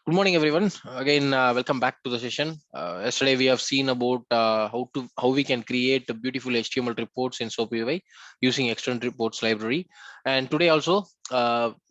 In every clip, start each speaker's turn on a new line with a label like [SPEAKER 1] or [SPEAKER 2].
[SPEAKER 1] Good morning, everyone. Again, welcome back to the session. Yesterday, we have seen about how we can create beautiful HTML reports in SoapUI using external reports library. And today also,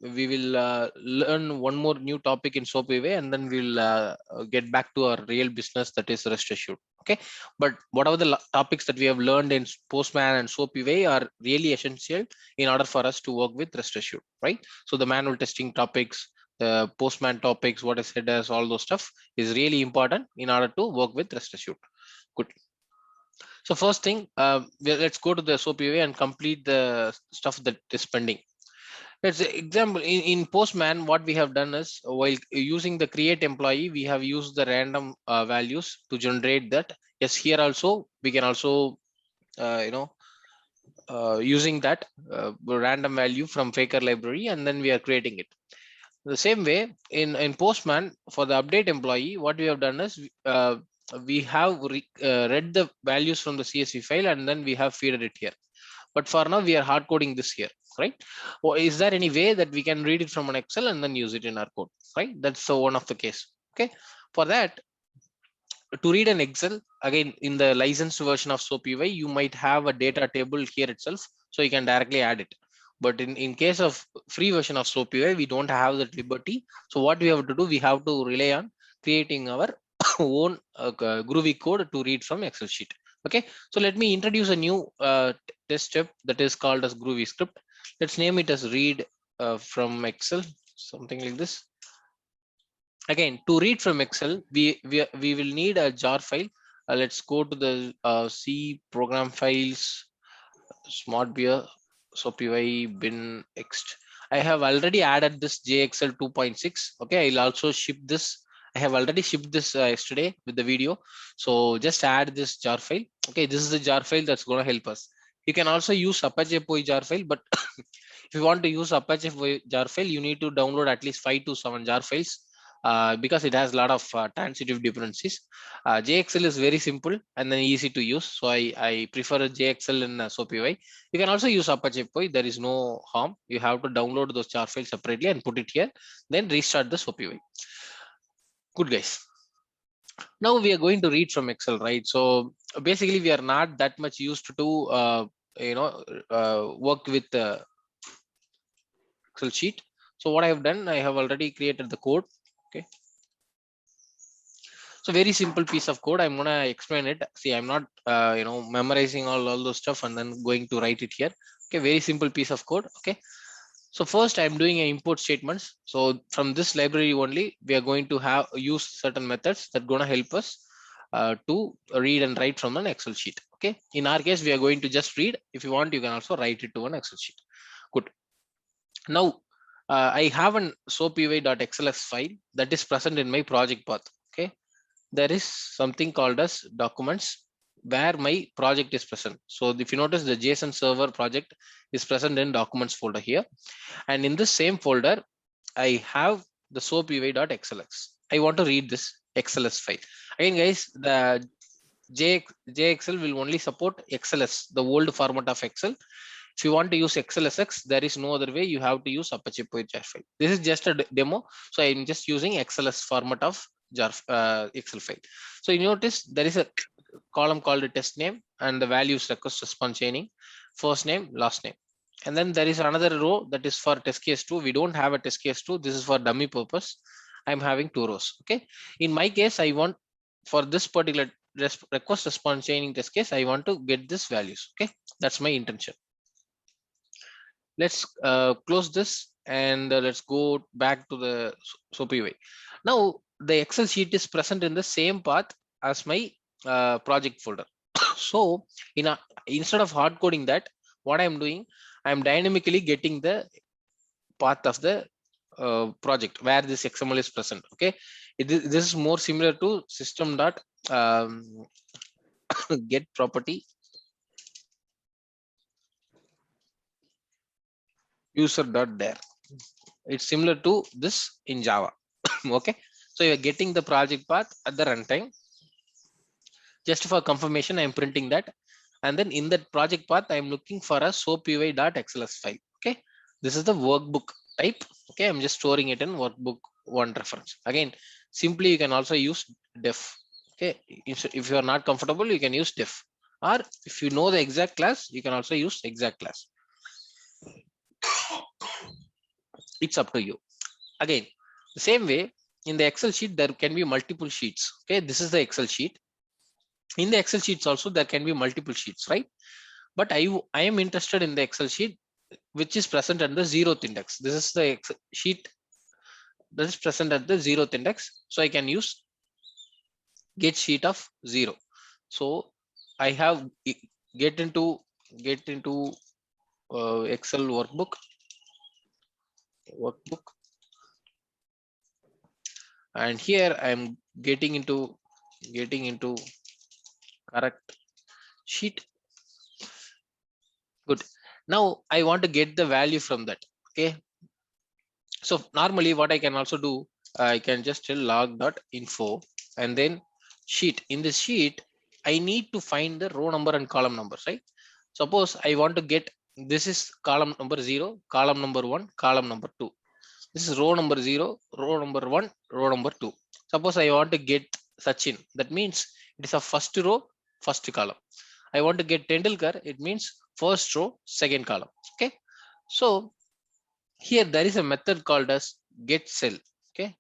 [SPEAKER 1] we will learn one more new topic in SoapUI, and then we'll get back to our real business, that is rest assured. Okay, but whatever the topics that we have learned in Postman and SoapUI are really essential in order for us to work with rest assured, right? So the manual testing topics, the postman topics, what is headers, all those stuff is really important in order to work with rest assured. Good. So first thing, let's go to the SOPUI and complete the stuff that is pending. Let's say example in postman, what we have done is while using the create employee, we have used the random values to generate that. Yes, here also we can also using that random value from faker library, and then we are creating it. The same way in postman, for the update employee, what we have done is we have read the values from the csv file, and then we have feeded it here. But for now we are hard coding this here, right? Or is there any way that we can read it from an excel and then use it in our code, right? That's one of the case. Okay, for that, to read an excel, again in the licensed version of SoapUI, you might have a data table here itself, so you can directly add it. But in case of free version of SoapUI, we don't have that liberty. So what we have to do, we have to rely on creating our own Groovy code to read from Excel sheet. Okay, so let me introduce a new test step that is called as Groovy Script. Let's name it as read from Excel, something like this. Again, to read from Excel, we will need a jar file. Let's go to the C program files, smart beer, SoapUI bin ext. I have already added this JXL 2.6. Okay, I'll also ship this. I have already shipped this yesterday with the video. So just add this jar file. Okay, this is the jar file that's going to help us. You can also use Apache POI jar file, but if you want to use Apache POI jar file, you need to download at least 5 to 7 jar files. Because it has a lot of transitive dependencies. JXL is very simple and then easy to use. So I prefer JXL in SoapUI. You can also use Apache POI. There is no harm. You have to download those jar files separately and put it here. Then restart the SoapUI. Good, guys. Now we are going to read from Excel, right? So basically we are not that much used to work with the Excel sheet. So what I have done, I have already created the code. Okay, so very simple piece of code. I'm gonna explain it. See, I'm not memorizing all those stuff and then going to write it here. Okay, very simple piece of code. Okay, so first I'm doing an import statements. So from this library only, we are going to have use certain methods that gonna help us to read and write from an Excel sheet. Okay, in our case, we are going to just read. If you want, you can also write it to an Excel sheet. Good. Now I have an soapui.xls file that is present in my project path. Okay, there is something called as documents where my project is present. So if you notice, the JSON server project is present in documents folder here. And in this same folder, I have the soapui.xls. I want to read this XLS file. Again, guys, the JXL will only support XLS, the old format of Excel. If you want to use XLSX, there is no other way. You have to use Apache POI jar file. This is just a demo. So I'm just using XLS format of jar Excel file. So you notice there is a column called a test name and the values request response chaining, first name, last name. And then there is another row that is for test case 2. We don't have a test case 2. This is for dummy purpose. I'm having 2 rows. Okay. In my case, I want for this particular request response chaining test case, I want to get this values. Okay. That's my intention. Let's close this and let's go back to the SoapUI. Now the Excel sheet is present in the same path as my project folder. So instead of hard coding that, what I'm doing, I'm dynamically getting the path of the project where this XML is present. Okay, this is more similar to system dot get property user dot there. It's similar to this in Java. Okay, so you're getting the project path at the runtime. Just for confirmation, I'm printing that, and then in that project path, I'm looking for a soapui.xls file. Okay, this is the workbook type. Okay, I'm just storing it in workbook 1 reference. Again, simply you can also use def. Okay, if you are not comfortable, you can use def, or if you know the exact class, you can also use exact class. It's up to you. Again, the same way in the Excel sheet, there can be multiple sheets. Okay, this is the Excel sheet. In the Excel sheets also, there can be multiple sheets, right? But I am interested in the Excel sheet which is present at the 0th index. This is the Excel sheet that is present at the 0th index. So I can use get sheet of 0. So I have get into Excel workbook, and here I'm getting into correct sheet. Good. Now I want to get the value from that. Okay. So normally what I can also do, I can just tell log.info and then sheet. In this sheet, I need to find the row number and column numbers, right? Suppose I want to get, this is column number 0, column number 1, column number 2. This is row number 0, row number 1, row number 2. Suppose I want to get Sachin, that means it is a first row, first column. I want to get Tendulkar, it means first row, second column. Okay. So here there is a method called as get cell. Okay,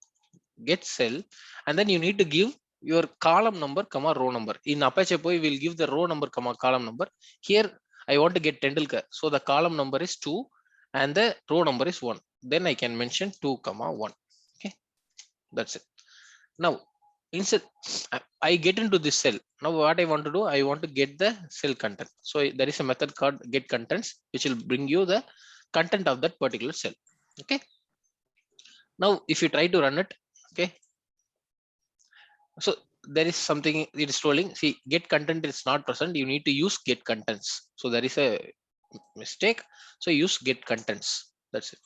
[SPEAKER 1] get cell, and then you need to give your column number comma row number. In Apache Poi we'll give the row number comma column number. Here I want to get Tendulkar, so the column number is 2 and the row number is 1. Then I can mention 2 comma 1. Okay, that's it. Now instead I get into this cell. Now what I want to do, I want to get the cell content. So there is a method called get contents which will bring you the content of that particular cell. Okay, now if you try to run it, okay, so there is something, it is rolling. See, get content is not present, you need to use get contents. So there is a mistake, so use get contents. That's it.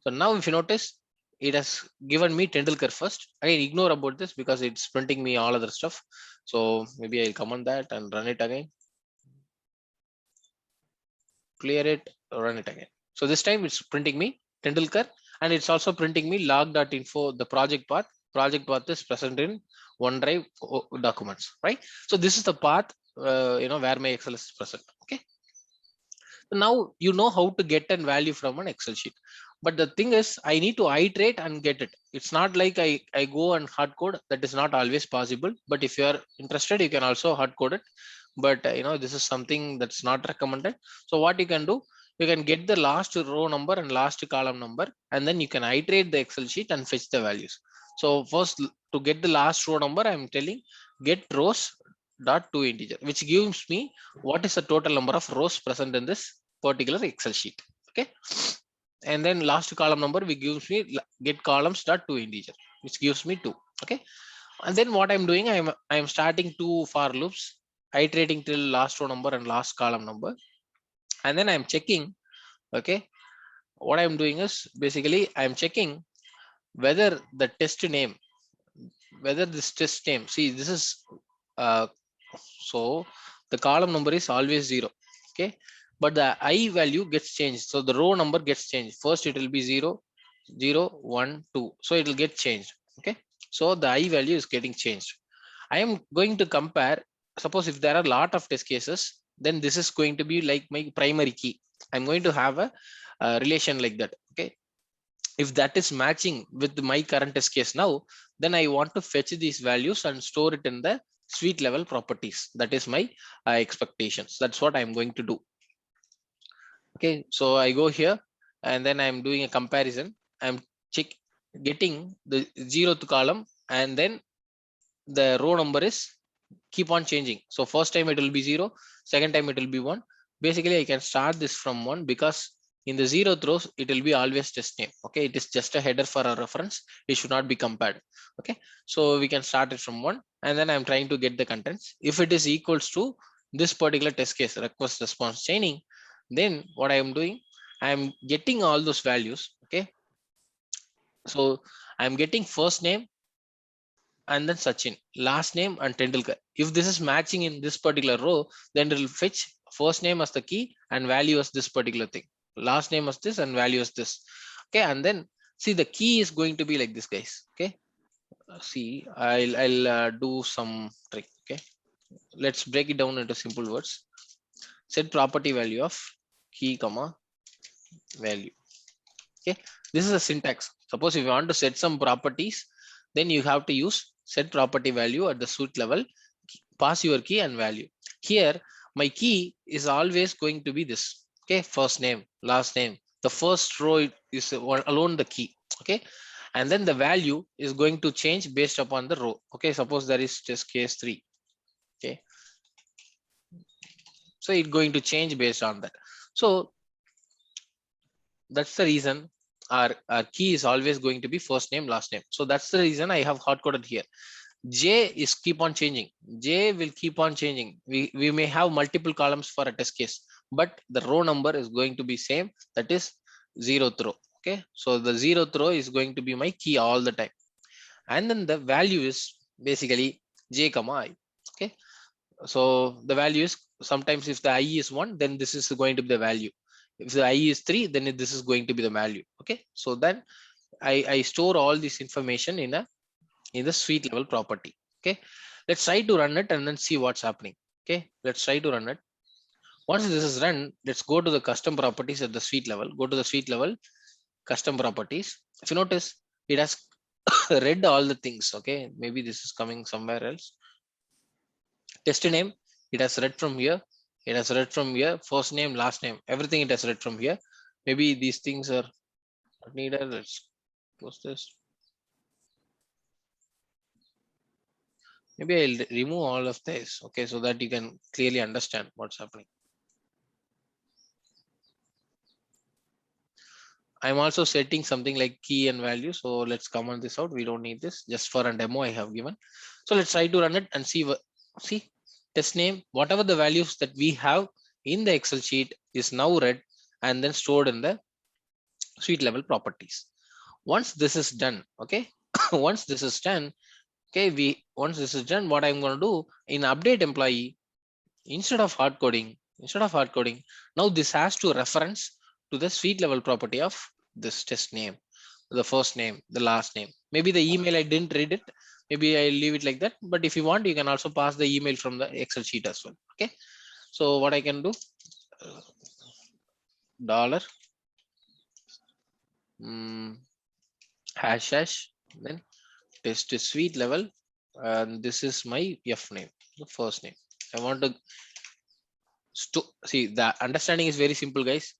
[SPEAKER 1] So now if you notice, it has given me Tendulkar first. Again, ignore about this because it's printing me all other stuff. So maybe I'll comment that and run it again, clear it, run it again. So this time it's printing me Tendulkar, and it's also printing me log.info, the project path. Project path is present in OneDrive documents, right? So this is the path, where my Excel is present. Okay. So now you know how to get a value from an Excel sheet. But the thing is, I need to iterate and get it. It's not like I go and hard code. That is not always possible. But if you are interested, you can also hard code it. But this is something that's not recommended. So what you can do, you can get the last row number and last column number, and then you can iterate the Excel sheet and fetch the values. So first, to get the last row number, I'm telling get rows dot to integer, which gives me what is the total number of rows present in this particular Excel sheet. Okay, and then last column number we gives me get columns dot to integer, which gives me 2. Okay, and then what I'm doing, I'm starting 2 for loops, iterating till last row number and last column number, and then I'm checking. Okay, what I'm doing is basically I'm checking whether the test name, whether this test name, see this is so the column number is always 0. Okay, but the I value gets changed, so the row number gets changed. First it will be 0 0 1 2, so it will get changed. Okay, so the I value is getting changed. I am going to compare. Suppose if there are a lot of test cases, then this is going to be like my primary key. I'm going to have a relation like that. Okay, if that is matching with my current test case now, then I want to fetch these values and store it in the suite level properties. That is my expectations. That's what I'm going to do. Okay, so I go here and then I'm doing a comparison. I'm getting the 0th column, and then the row number is keep on changing. So first time it will be 0, second time it will be 1. Basically I can start this from 1 because in the 0th rows it will be always test name. Okay, it is just a header for a reference, it should not be compared. Okay, so we can start it from 1, and then I'm trying to get the contents. If it is equals to this particular test case request response chaining, then what I am doing, I am getting all those values. Okay, so I'm getting first name and then Sachin, last name and Tendulkar. If this is matching in this particular row, then it will fetch first name as the key and value as this particular thing. Last name as this and value as this. Okay, and then see the key is going to be like this, guys. Okay, see, I'll do some trick. Okay, let's break it down into simple words. Set property value of key comma value. Okay, this is a syntax. Suppose if you want to set some properties, then you have to use set property value at the suite level, pass your key and value. Here my key is always going to be this. Okay, first name, last name. The first row is alone the key. Okay, and then the value is going to change based upon the row. Okay, suppose there is just case 3. Okay, so it's going to change based on that. So that's the reason our key is always going to be first name, last name. So that's the reason I have hard coded here. J is keep on changing. J will keep on changing. We may have multiple columns for a test case, but the row number is going to be same. That is 0th row. Okay, so the 0th row is going to be my key all the time, and then the value is basically J comma I. Okay, so the value is sometimes if the I is 1, then this is going to be the value. If the I is 3, then this is going to be the value. Okay, so then I store all this information in the suite level property. Okay, let's try to run it and then see what's happening. Okay, let's try to run it. Once this is run, let's go to the custom properties at the suite level. Go to the suite level custom properties. If you notice, it has read all the things. Okay, maybe this is coming somewhere else. Test name, it has read from here. It has read from here. First name, last name, everything it has read from here. Maybe these things are not needed. Let's close this. Maybe I'll remove all of this. Okay, so that you can clearly understand what's happening. I'm also setting something like key and value. So let's comment this out. We don't need this, just for a demo I have given. So let's try to run it and see what, see test name, whatever the values that we have in the Excel sheet is now read and then stored in the suite level properties. Once this is done, okay, once this is done, okay, once this is done, what I'm going to do in update employee, instead of hard coding, now this has to reference to the suite level property of this test name, the first name, the last name. Maybe the email I didn't read it. Maybe I leave it like that. But if you want, you can also pass the email from the Excel sheet as well. Okay. So what I can do, dollar hash then test suite level, and this is my F name, the first name. I want to see the understanding is very simple, guys.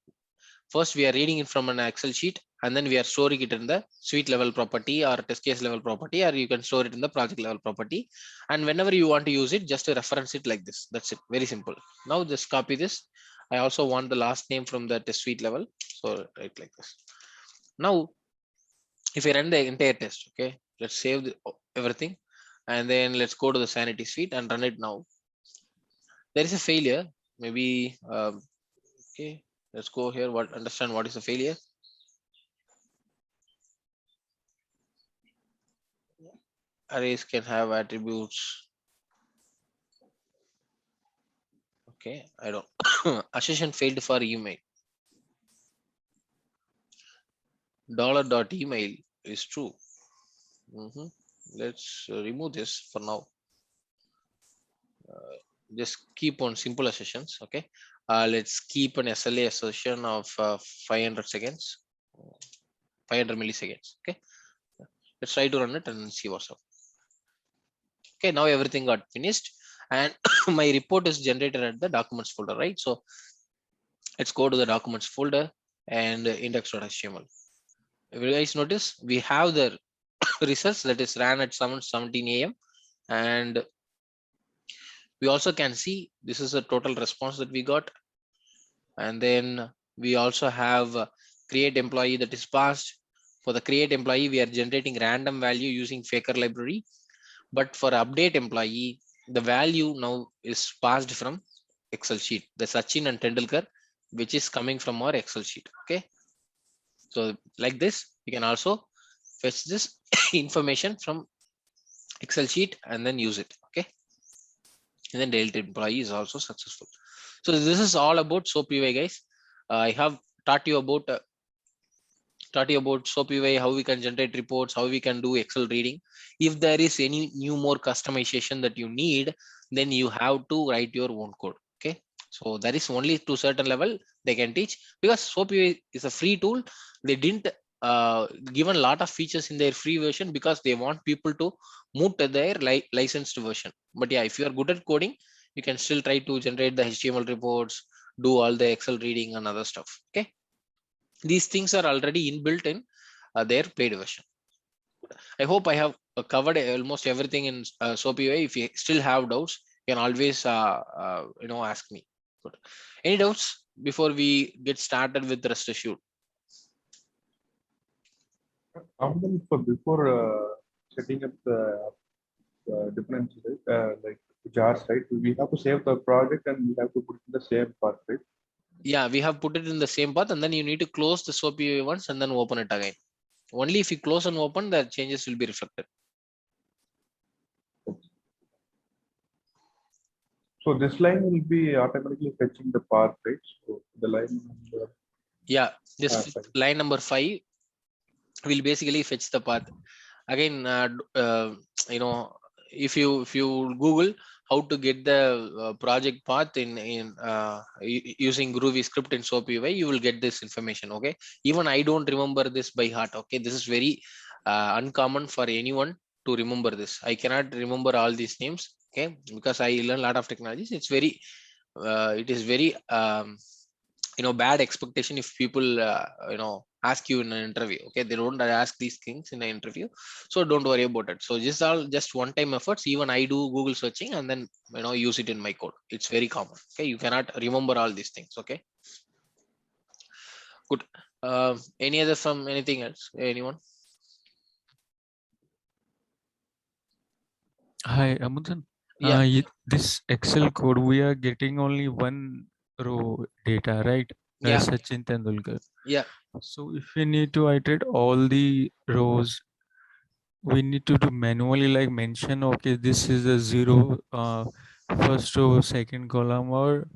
[SPEAKER 1] First, we are reading it from an Excel sheet, and then we are storing it in the suite level property or test case level property, or you can store it in the project level property. And whenever you want to use it, just to reference it like this. That's it. Very simple. Now just copy this. I also want the last name from the test suite level. So write like this. Now, if you run the entire test, okay, let's save everything. And then let's go to the sanity suite and run it now. There is a failure. Maybe, okay, let's go here. Understand what is the failure. Arrays can have attributes. Okay, I don't. Assertion failed for email. $.email is true. Let's remove this for now. Just keep on simple assertions. Okay, let's keep an SLA assertion of 500 seconds, 500 milliseconds. Okay, let's try to run it and see what's up. Okay, now everything got finished, and my report is generated at the documents folder, right? So let's go to the documents folder and index.html. If you guys notice, we have the results that is ran at 7:17 a.m. and we also can see this is a total response that we got. And then we also have create employee that is passed. For the create employee, we are generating random value using Faker library. But for update employee, the value now is passed from Excel sheet, the Sachin and Tendulkar, which is coming from our Excel sheet. Okay. So like this, you can also fetch this information from Excel sheet and then use it. Okay. And then delete employee is also successful. So this is all about SoapUI, guys. I have taught you about taught you about SoapUI, how we can generate reports, how we can do Excel reading. If there is any new more customization that you need, then you have to write your own code. Okay, so that is only to certain level they can teach, because SoapUI is a free tool. They didn't given a lot of features in their free version because they want people to move to their licensed version. But yeah, if you are good at coding, you can still try to generate the HTML reports, do all the Excel reading and other stuff. Okay, these things are already inbuilt in their paid version. I hope I have covered almost everything in SoapUI. If you still have doubts, you can always ask me. Good. Any doubts before we get started with rest assured?
[SPEAKER 2] For before setting up the different like jars, right? We have to save the project and we have to put in the same path, right?
[SPEAKER 1] Yeah, we have put it in the same path, and then you need to close the SoapUI once and then open it again. Only if you close and open, the changes will be reflected.
[SPEAKER 2] So this line will be automatically fetching the path, right? So the line number.
[SPEAKER 1] Yeah, this line number 5 will basically fetch the path. Again, if you Google how to get the project path in using Groovy Script in SoapUI, you will get this information. Okay, even I don't remember this by heart. Okay, this is very uncommon for anyone to remember this. I cannot remember all these names. Okay, because I learn a lot of technologies. It is very bad expectation if people ask you in an interview. Okay, they don't ask these things in an interview, so don't worry about it. So this all just one time efforts. Even I do Google searching and then use it in my code. It's very common. Okay, you cannot remember all these things. Okay, good. Any other from anything else? Anyone?
[SPEAKER 3] Hi, Amundsen.
[SPEAKER 1] Yeah,
[SPEAKER 3] This Excel code, we are getting only one row data, right?
[SPEAKER 1] yeah,
[SPEAKER 3] Sachin Tendulkar.
[SPEAKER 1] yeah.
[SPEAKER 3] So if we need to iterate all the rows, we need to do manually, like mention, okay, this is a zero, first row, second column, or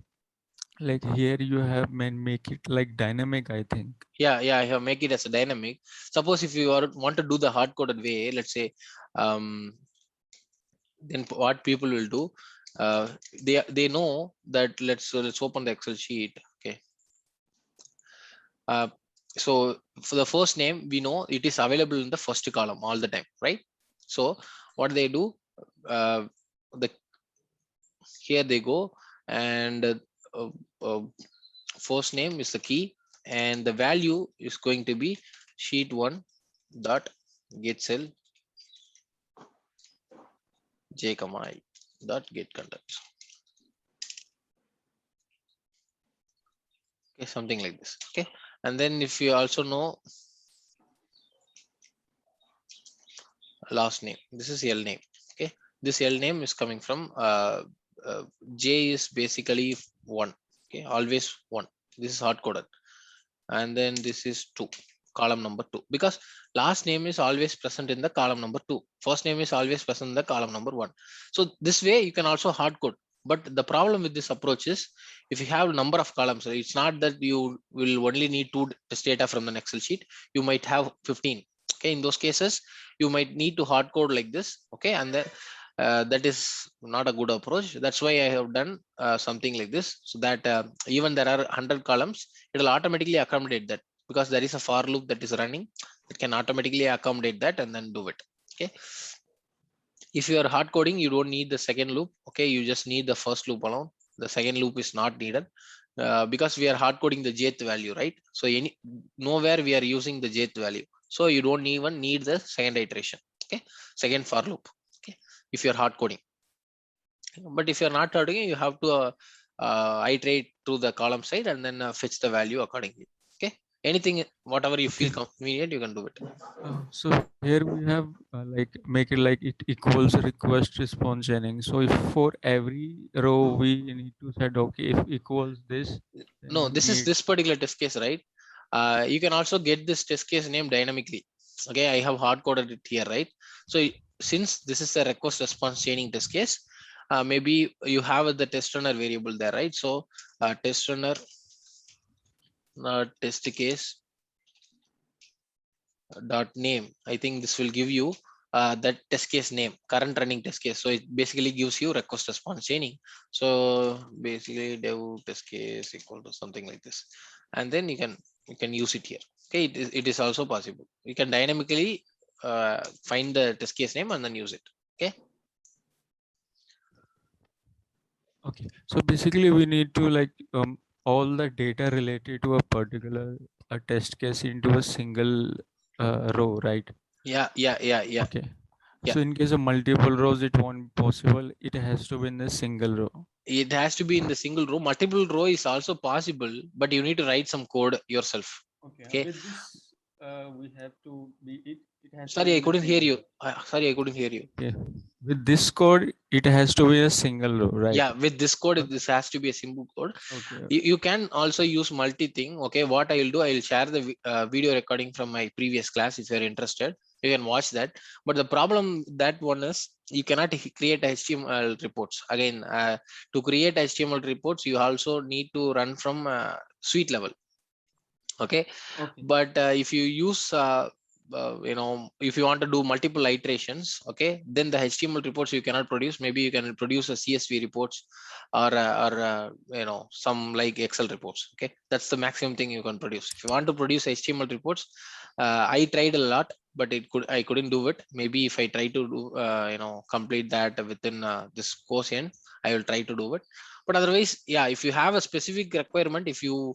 [SPEAKER 3] like here you have make it like dynamic, I think.
[SPEAKER 1] Yeah, I have make it as a dynamic. Suppose if you want to do the hard coded way, let's say, then what people will do, they know that let's open the Excel sheet. Okay, so for the first name, we know it is available in the first column all the time, right? So what they do, the here they go, and first name is the key, and the value is going to be sheet 1 dot get cell j comma I dot get contents. Okay, something like this. Okay, and then if you also know last name, this is L name. Okay, this L name is coming from J is basically 1. Okay, always 1. This is hard coded, and then this is 2, column number 2, because last name is always present in the column number 2, first name is always present in the column number 1. So this way you can also hard code. But the problem with this approach is, if you have a number of columns, it's not that you will only need 2 test data from an Excel sheet. You might have 15. Okay, in those cases you might need to hard code like this. Okay, and then that is not a good approach. That's why I have done something like this, so that even there are 100 columns, it will automatically accommodate that, because there is a for loop that is running. It can automatically accommodate that and then do it. Okay, if you are hard coding, you don't need the second loop. Okay, you just need the first loop alone. The second loop is not needed, because we are hard coding the jth value, right? So nowhere we are using the jth value, so you don't even need the second iteration. Okay, second for loop. Okay, if you're hard coding. But if you're not hard coding, you have to iterate to the column side and then fetch the value accordingly. Okay, anything, whatever you feel convenient, you can do it.
[SPEAKER 3] So here we have like make it like it equals request response chaining. So if for every row we need to set, okay, if equals this, then
[SPEAKER 1] No,
[SPEAKER 3] we
[SPEAKER 1] this is
[SPEAKER 3] need.
[SPEAKER 1] this particular test case, right? You can also get this test case name dynamically. Okay, I have hard coded it here, right? So since this is a request response chaining test case, maybe you have the test runner variable there, right? So test runner test case dot name. I think this will give you that test case name, current running test case. So it basically gives you request response chaining. So basically dev test case equal to something like this, and then you can use it here. Okay, it is also possible. You can dynamically find the test case name and then use it. Okay.
[SPEAKER 3] Okay, so basically we need to like all the data related to a particular test case into a single row, right?
[SPEAKER 1] Yeah.
[SPEAKER 3] Okay.
[SPEAKER 1] Yeah.
[SPEAKER 3] So in case of multiple rows, it won't be possible. It has to be in a single row.
[SPEAKER 1] It has to be in the single row. Multiple row is also possible, but you need to write some code yourself.
[SPEAKER 3] Okay.
[SPEAKER 1] Okay.
[SPEAKER 3] With this, we have to be it. It has to
[SPEAKER 1] Sorry,
[SPEAKER 3] be
[SPEAKER 1] I
[SPEAKER 3] in a
[SPEAKER 1] couldn't hear
[SPEAKER 3] single
[SPEAKER 1] you.
[SPEAKER 3] row.
[SPEAKER 1] Sorry, I couldn't hear you.
[SPEAKER 3] Okay. With this code, it has to be a single row, right?
[SPEAKER 1] Yeah, with this code,
[SPEAKER 3] Okay.
[SPEAKER 1] this has to be a simple code.
[SPEAKER 3] Okay.
[SPEAKER 1] You can also use multi-thing. Okay, what I will do, I will share the video recording from my previous class. If you're interested, you can watch that. But the problem that one is you cannot create HTML reports. Again, to create HTML reports, you also need to run from suite level. Okay.
[SPEAKER 3] Okay.
[SPEAKER 1] But if you use if you want to do multiple iterations, okay, then the HTML reports you cannot produce. Maybe you can produce a CSV reports or some like Excel reports. Okay, that's the maximum thing you can produce. If you want to produce HTML reports, I tried a lot, but I couldn't do it. Maybe if I try to do complete that within this course end, I will try to do it. But otherwise, yeah, if you have a specific requirement, if you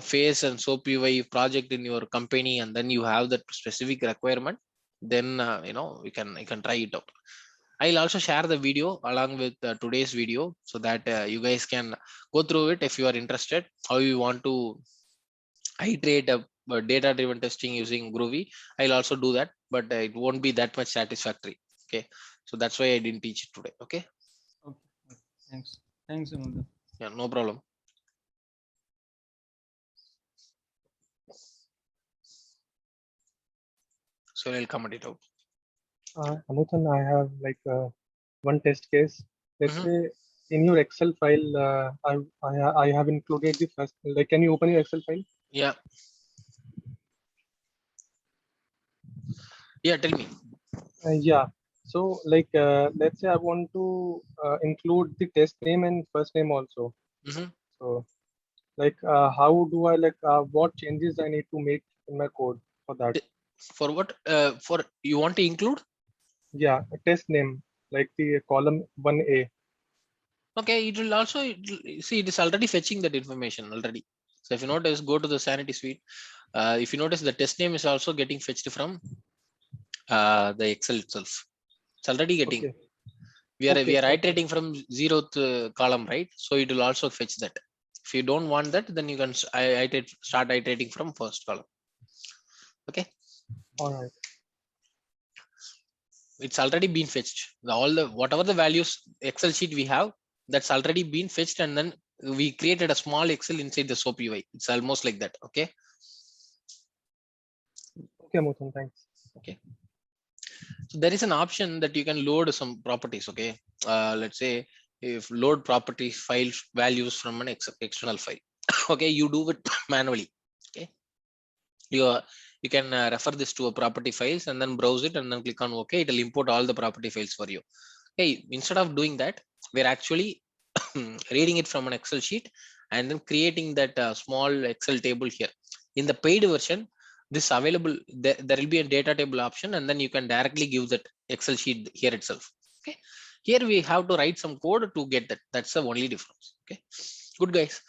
[SPEAKER 1] face and SoapUI project in your company, and then you have that specific requirement, then you can try it out. I'll also share the video along with today's video, so that you guys can go through it if you are interested how you want to iterate a data driven testing using Groovy. I'll also do that, but it won't be that much satisfactory. Okay, so that's why I didn't teach it today. Okay.
[SPEAKER 3] Okay. Thanks. Thanks, Ananda.
[SPEAKER 1] Yeah, no problem. So I'll comment it out.
[SPEAKER 2] Anutan, I have like one test case. Let's say in your Excel file, I have included the first. Like, can you open your Excel file?
[SPEAKER 1] Yeah. Yeah, tell me.
[SPEAKER 2] Yeah. So, like, let's say I want to include the test name and first name also. So, like, how do I what changes I need to make in my code for that?
[SPEAKER 1] For what? For you want to include?
[SPEAKER 2] Yeah, a test name, like the column 1A.
[SPEAKER 1] Okay, it will also see it is already fetching that information already. So if you notice, go to the sanity suite. If you notice, the test name is also getting fetched from the Excel itself. It's already getting.
[SPEAKER 2] Okay.
[SPEAKER 1] We are
[SPEAKER 2] Okay.
[SPEAKER 1] iterating from 0th column, right? So it will also fetch that. If you don't want that, then you can start iterating from first column. Okay.
[SPEAKER 2] All right.
[SPEAKER 1] It's already been fetched. All the whatever the values Excel sheet we have, that's already been fetched, and then we created a small Excel inside the SoapUI. It's almost like that. Okay.
[SPEAKER 2] Okay, Muthan, thanks.
[SPEAKER 1] Okay. So there is an option that you can load some properties. Okay. Let's say if load property file values from an external file. Okay, you do it manually. Okay. You can refer this to a property files and then browse it and then click on OK. It will import all the property files for you. Hey, instead of doing that, we're actually reading it from an Excel sheet and then creating that small Excel table here. In the paid version, this available, there will be a data table option, and then you can directly give that Excel sheet here itself. Okay. Here we have to write some code to get that. That's the only difference. Okay. Good, guys.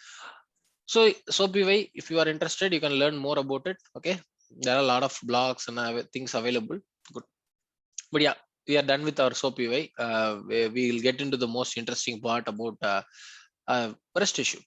[SPEAKER 1] So SoapUI, if you are interested, you can learn more about it. Okay. There are a lot of blogs and things available. Good. But yeah, we are done with our SoapUI. We will get into the most interesting part about REST issue.